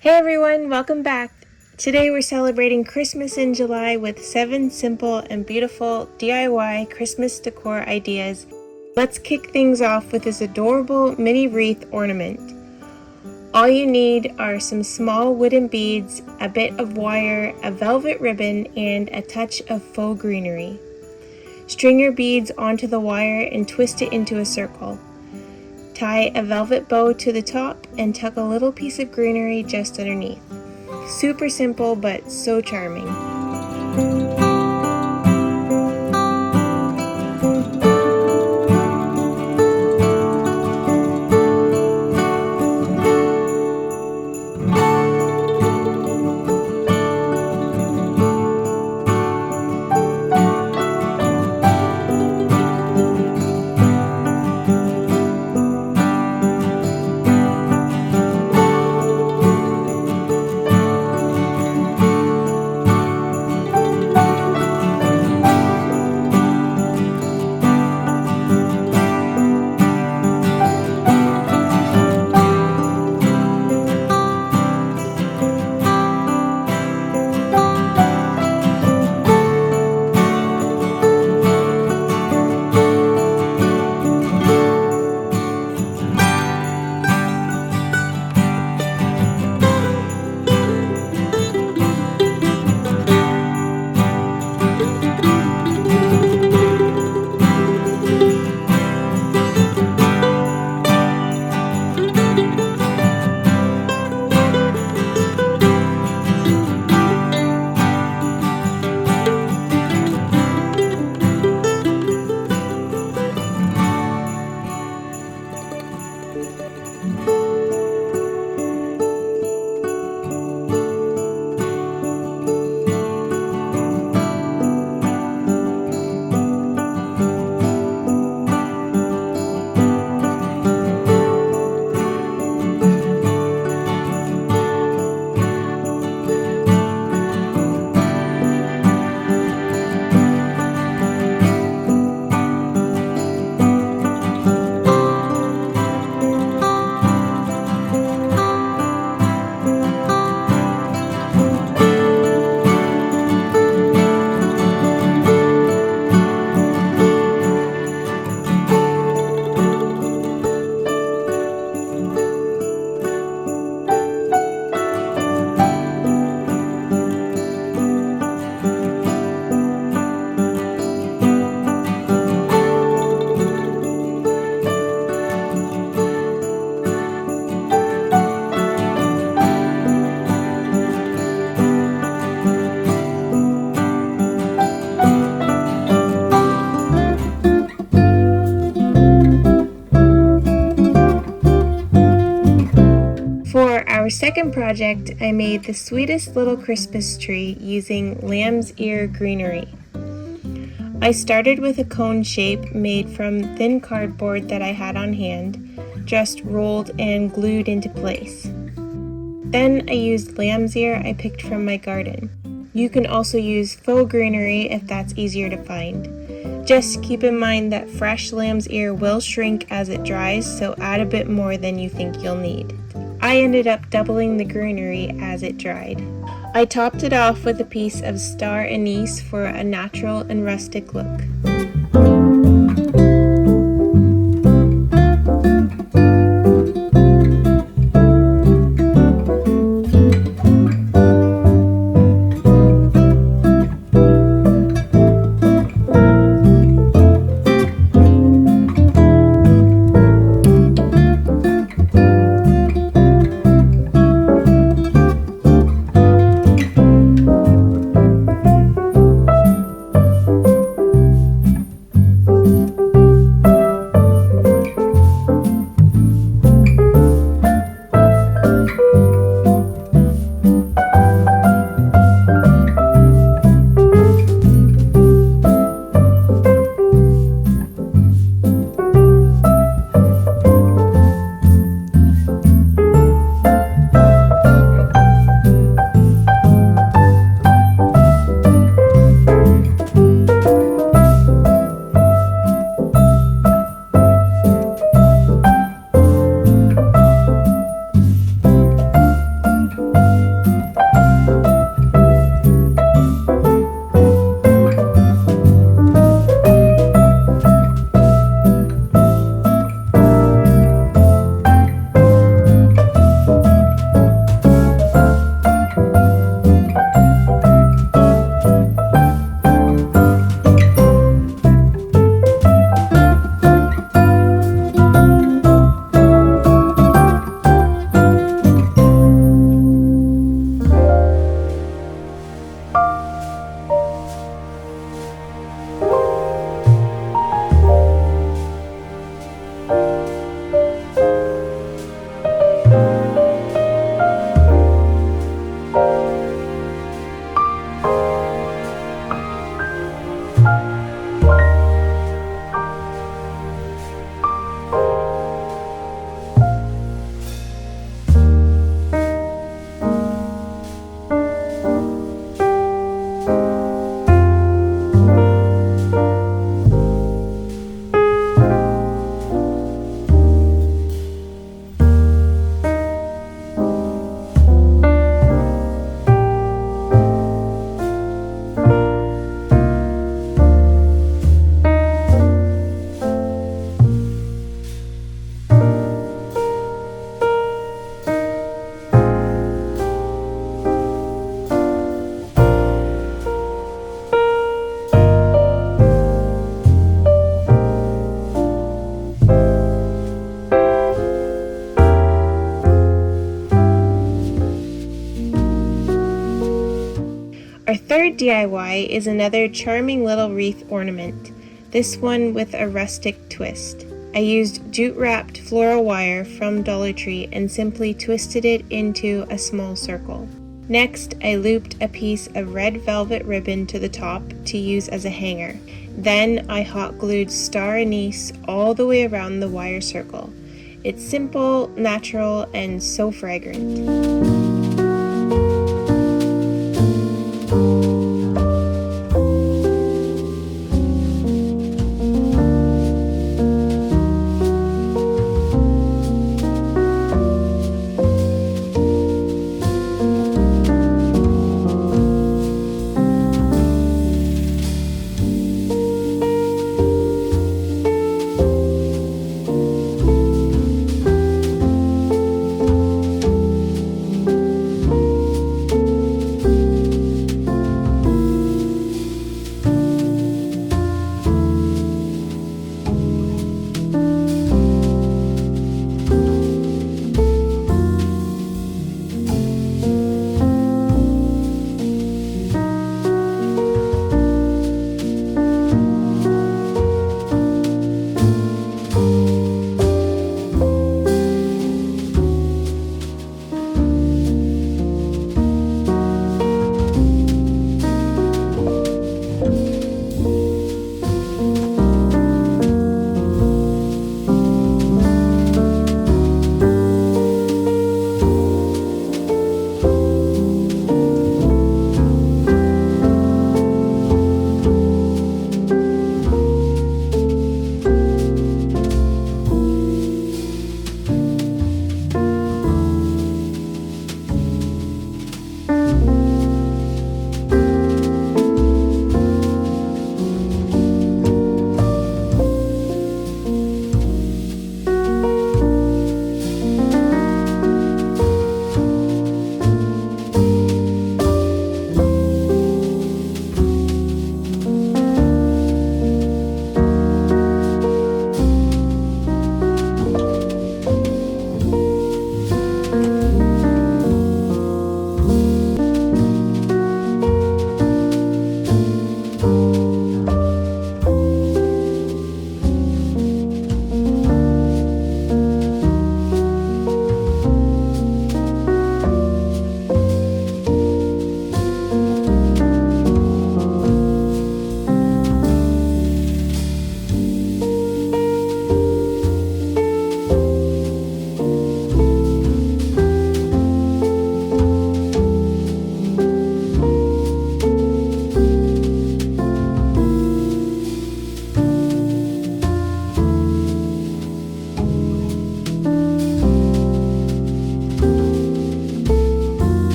Hey everyone, welcome back. Today we're celebrating Christmas in July with 7 simple and beautiful DIY Christmas decor ideas. Let's kick things off with this adorable mini wreath ornament. All you need are some small wooden beads, a bit of wire, a velvet ribbon, and a touch of faux greenery. String your beads onto the wire and twist it into a circle. Tie a velvet bow to the top and tuck a little piece of greenery just underneath. Super simple but so charming. For our second project, I made the sweetest little Christmas tree using lamb's ear greenery. I started with a cone shape made from thin cardboard that I had on hand, just rolled and glued into place. Then I used lamb's ear I picked from my garden. You can also use faux greenery if that's easier to find. Just keep in mind that fresh lamb's ear will shrink as it dries, so add a bit more than you think you'll need. I ended up doubling the greenery as it dried. I topped it off with a piece of star anise for a natural and rustic look. Our third DIY is another charming little wreath ornament, this one with a rustic twist. I used jute-wrapped floral wire from Dollar Tree and simply twisted it into a small circle. Next, I looped a piece of red velvet ribbon to the top to use as a hanger. Then I hot glued star anise all the way around the wire circle. It's simple, natural, and so fragrant.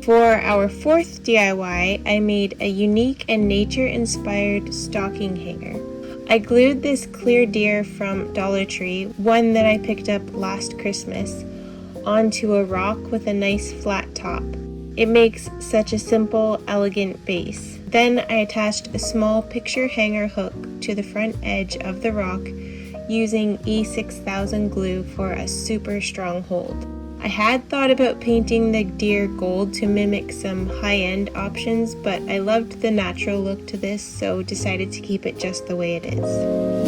For our fourth DIY, I made a unique and nature-inspired stocking hanger. I glued this clear deer from Dollar Tree, one that I picked up last Christmas, onto a rock with a nice flat top. It makes such a simple, elegant base. Then I attached a small picture hanger hook to the front edge of the rock using E6000 glue for a super strong hold. I had thought about painting the deer gold to mimic some high-end options, but I loved the natural look to this, so decided to keep it just the way it is.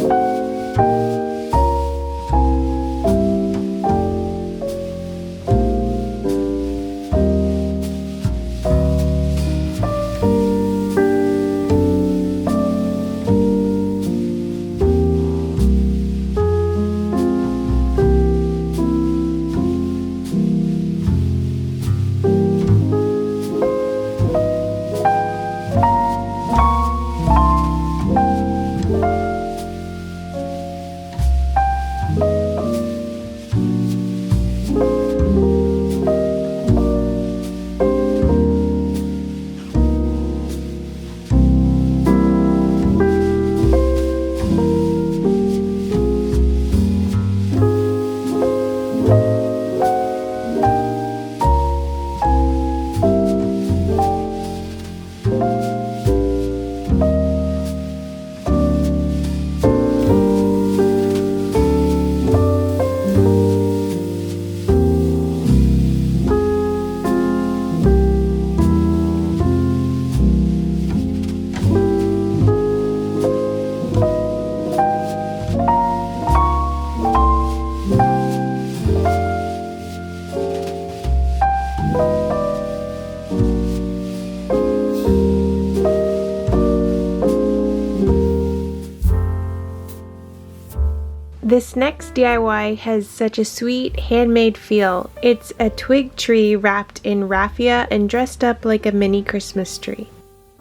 This next DIY has such a sweet, handmade feel. It's a twig tree wrapped in raffia and dressed up like a mini Christmas tree.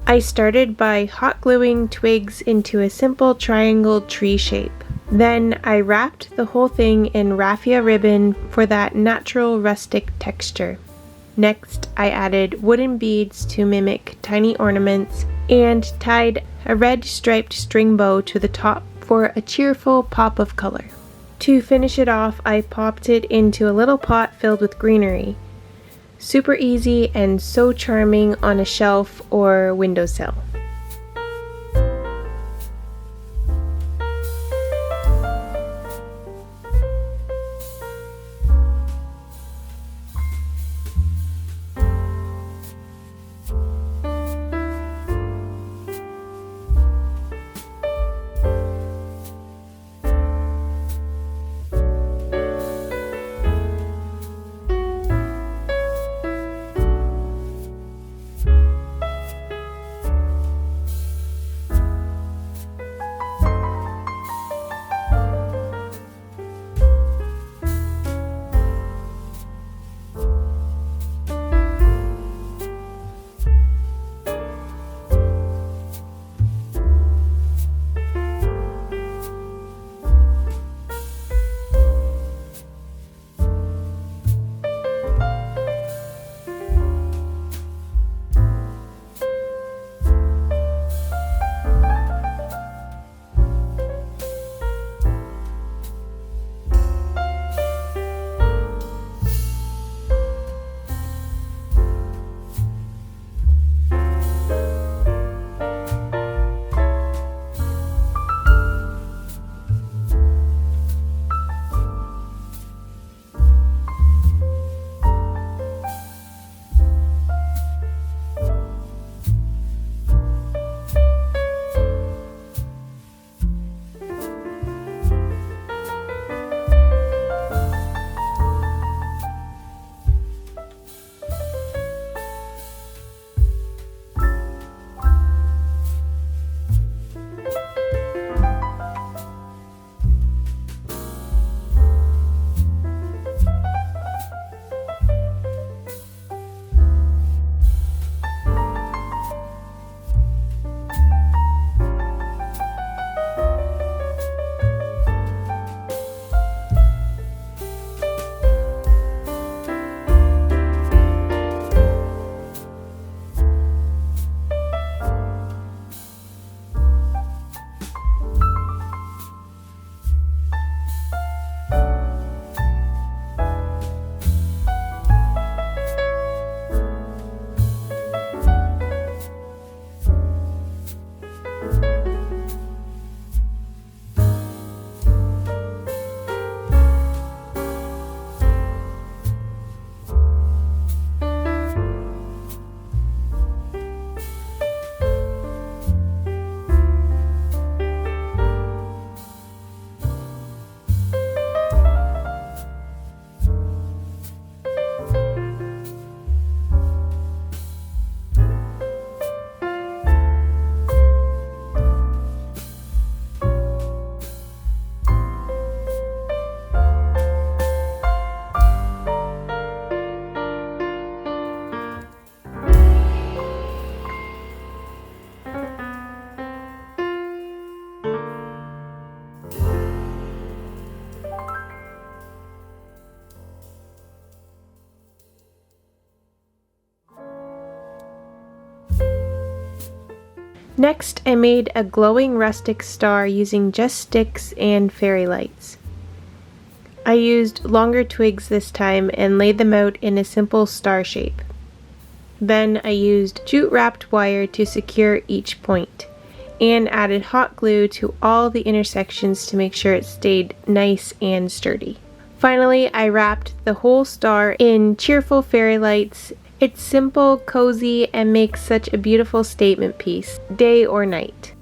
I started by hot gluing twigs into a simple triangle tree shape. Then I wrapped the whole thing in raffia ribbon for that natural rustic texture. Next, I added wooden beads to mimic tiny ornaments and tied a red striped string bow to the top for a cheerful pop of color. To finish it off, I popped it into a little pot filled with greenery. Super easy and so charming on a shelf or windowsill. Next, I made a glowing rustic star using just sticks and fairy lights. I used longer twigs this time and laid them out in a simple star shape. Then I used jute wrapped wire to secure each point and added hot glue to all the intersections to make sure it stayed nice and sturdy. Finally, I wrapped the whole star in cheerful fairy lights. It's simple, cozy, and makes such a beautiful statement piece, day or night.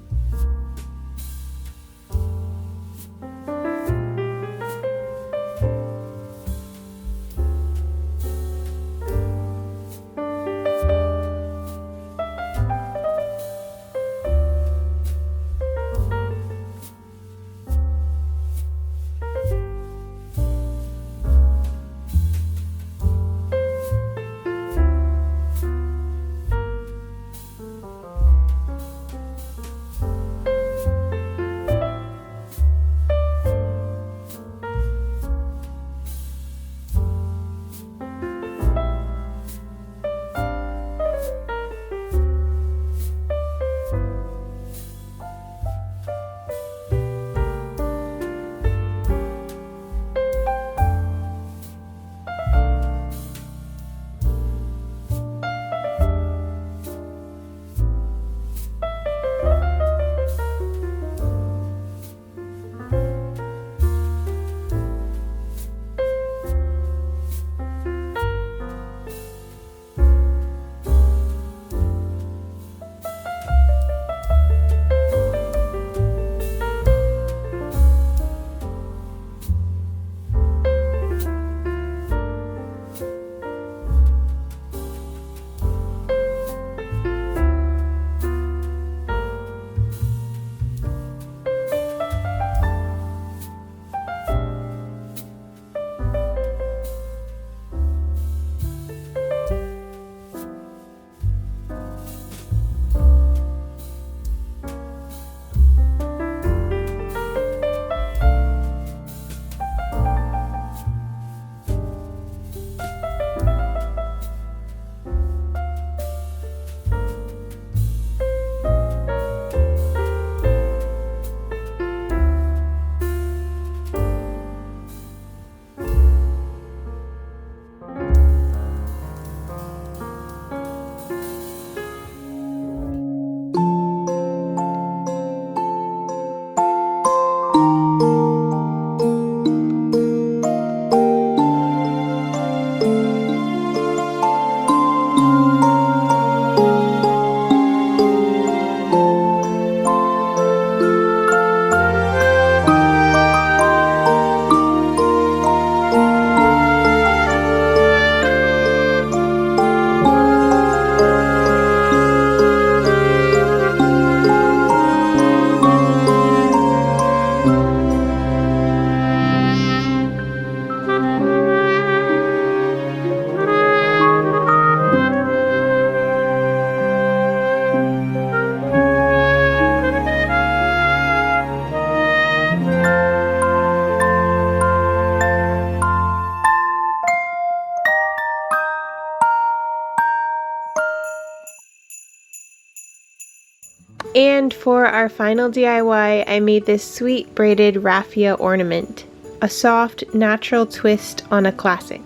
And for our final DIY, I made this sweet braided raffia ornament, a soft, natural twist on a classic.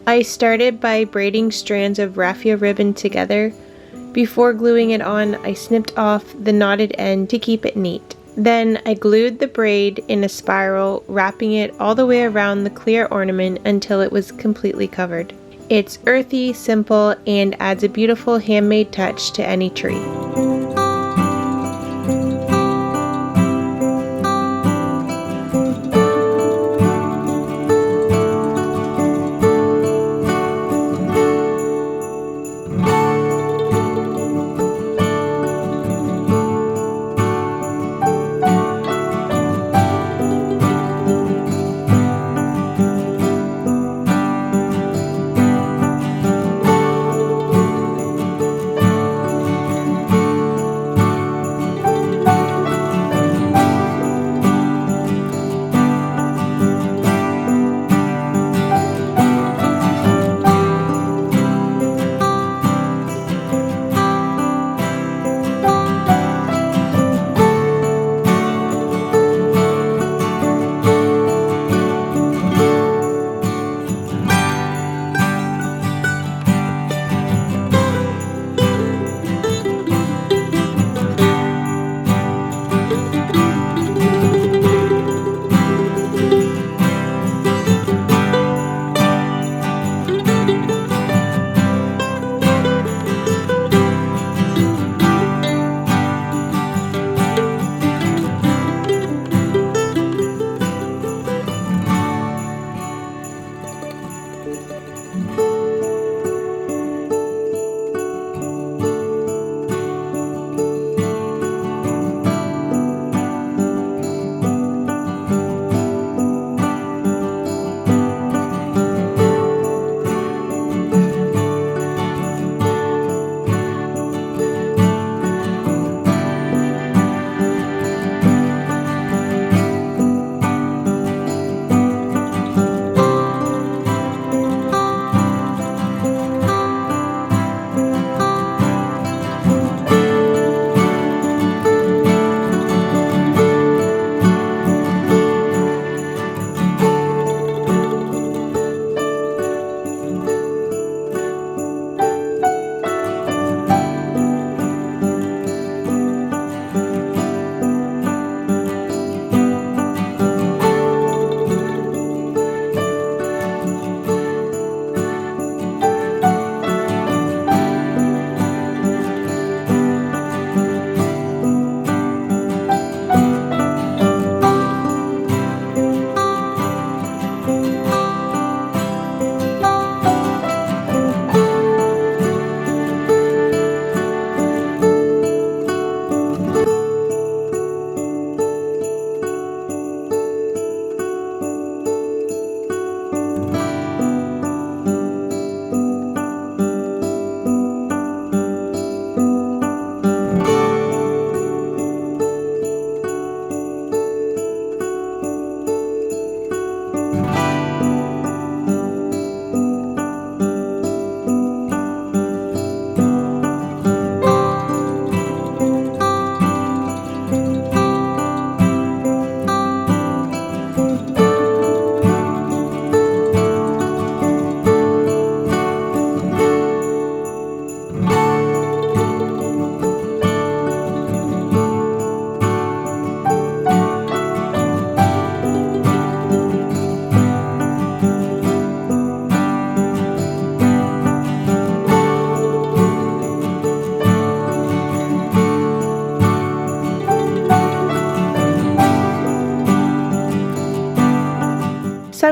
I started by braiding strands of raffia ribbon together. Before gluing it on, I snipped off the knotted end to keep it neat. Then I glued the braid in a spiral, wrapping it all the way around the clear ornament until it was completely covered. It's earthy, simple, and adds a beautiful handmade touch to any tree.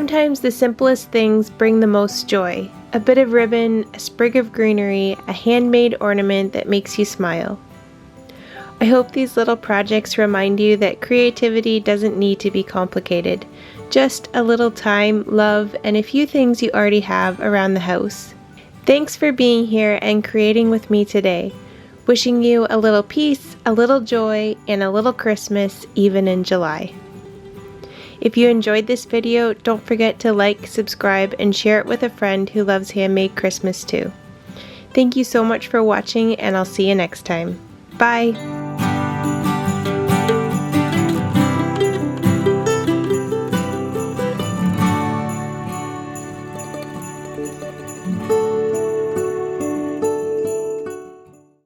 Sometimes the simplest things bring the most joy. A bit of ribbon, a sprig of greenery, a handmade ornament that makes you smile. I hope these little projects remind you that creativity doesn't need to be complicated. Just a little time, love, and a few things you already have around the house. Thanks for being here and creating with me today. Wishing you a little peace, a little joy, and a little Christmas even in July. If you enjoyed this video, don't forget to like, subscribe, and share it with a friend who loves handmade Christmas too. Thank you so much for watching, and I'll see you next time. Bye!